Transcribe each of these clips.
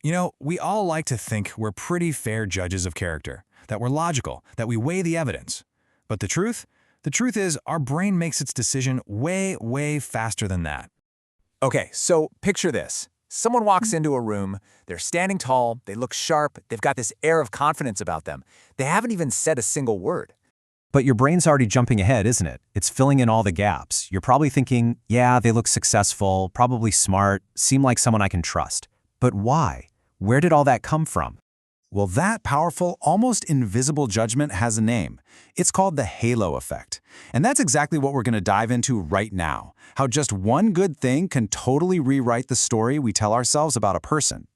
We all like to think we're pretty fair judges of character, that we're logical, that we weigh the evidence. But the truth? The truth is our brain makes its decision way, way faster than that. Okay, so picture this. Someone walks into a room, they're standing tall, they look sharp, they've got this air of confidence about them. They haven't even said a single word. But your brain's already jumping ahead, isn't it? It's filling in all the gaps. You're probably thinking, yeah, they look successful, probably smart, seem like someone I can trust. But why? Where did all that come from? Well, that powerful, almost invisible judgment has a name. It's called the halo effect. And that's exactly what we're going to dive into right now. How just one good thing can totally rewrite the story we tell ourselves about a person.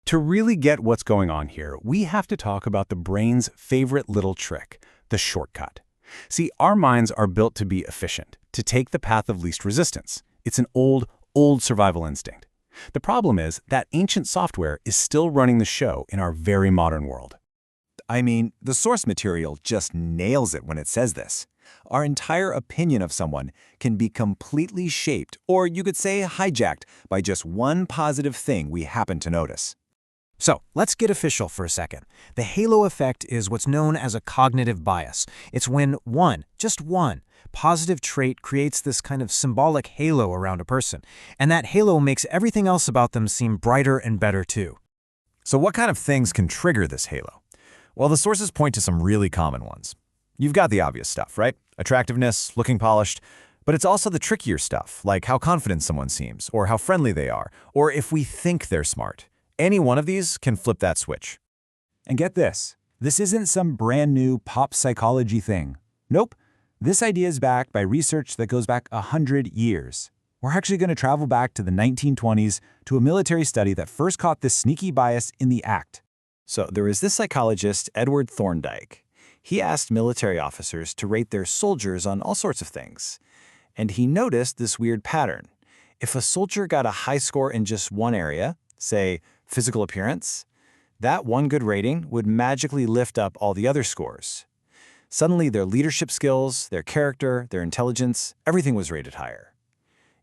To really get what's going on here, we have to talk about the brain's favorite little trick, the shortcut. See, our minds are built to be efficient, to take the path of least resistance. It's an old survival instinct. The problem is that ancient software is still running the show in our very modern world. I mean, the source material just nails it when it says this. Our entire opinion of someone can be completely shaped, or you could say hijacked, by just one positive thing we happen to notice. So, let's get official for a second. The halo effect is what's known as a cognitive bias. It's when just one, positive trait creates this kind of symbolic halo around a person, and that halo makes everything else about them seem brighter and better too. So what kind of things can trigger this halo? Well, the sources point to some really common ones. You've got the obvious stuff, right? Attractiveness, looking polished, but it's also the trickier stuff, like how confident someone seems, or how friendly they are, or if we think they're smart. Any one of these can flip that switch. And get this isn't some brand new pop psychology thing. Nope. This idea is backed by research that goes back 100 years. We're actually going to travel back to the 1920s to a military study that first caught this sneaky bias in the act. So there was this psychologist, Edward Thorndike. He asked military officers to rate their soldiers on all sorts of things. And he noticed this weird pattern. If a soldier got a high score in just one area, say physical appearance, that one good rating would magically lift up all the other scores. Suddenly their leadership skills, their character, their intelligence, everything was rated higher.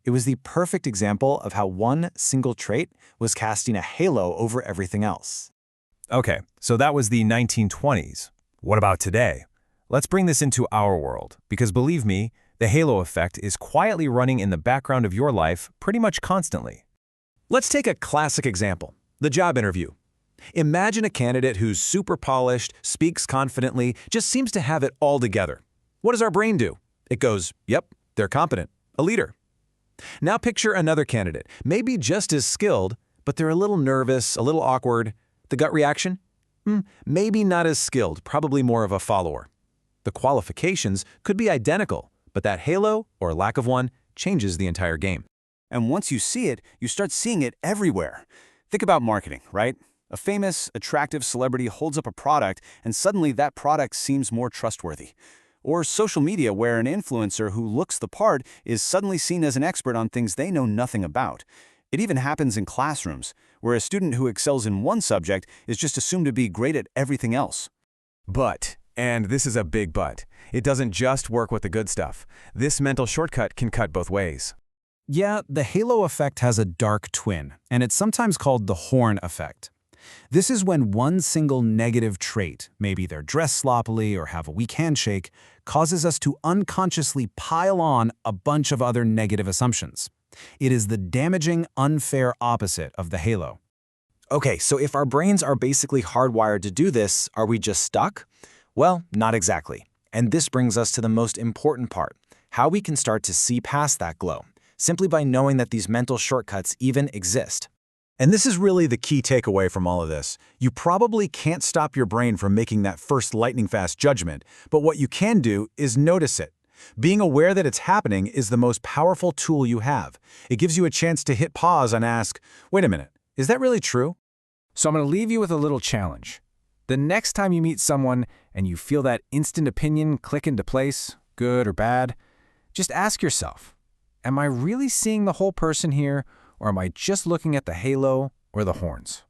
It was the perfect example of how one single trait was casting a halo over everything else. Okay, so that was the 1920s. What about today? Let's bring this into our world, because believe me, the halo effect is quietly running in the background of your life pretty much constantly. Let's take a classic example, the job interview. Imagine a candidate who's super polished, speaks confidently, just seems to have it all together. What does our brain do? It goes, yep, they're competent, a leader. Now picture another candidate, maybe just as skilled, but they're a little nervous, a little awkward. The gut reaction? Maybe not as skilled, probably more of a follower. The qualifications could be identical, but that halo, or lack of one, changes the entire game. And once you see it, you start seeing it everywhere. Think about marketing, right? A famous, attractive celebrity holds up a product, and suddenly that product seems more trustworthy. Or social media, where an influencer who looks the part is suddenly seen as an expert on things they know nothing about. It even happens in classrooms, where a student who excels in one subject is just assumed to be great at everything else. But, and this is a big but, it doesn't just work with the good stuff. This mental shortcut can cut both ways. Yeah, the halo effect has a dark twin, and it's sometimes called the horn effect. This is when one single negative trait, maybe they're dressed sloppily or have a weak handshake, causes us to unconsciously pile on a bunch of other negative assumptions. It is the damaging, unfair opposite of the halo. Okay, so if our brains are basically hardwired to do this, are we just stuck? Well, not exactly. And this brings us to the most important part, how we can start to see past that glow, simply by knowing that these mental shortcuts even exist. And this is really the key takeaway from all of this. You probably can't stop your brain from making that first lightning-fast judgment, but what you can do is notice it. Being aware that it's happening is the most powerful tool you have. It gives you a chance to hit pause and ask, wait a minute, is that really true? So I'm going to leave you with a little challenge. The next time you meet someone and you feel that instant opinion click into place, good or bad, just ask yourself, am I really seeing the whole person here, or am I just looking at the halo or the horns?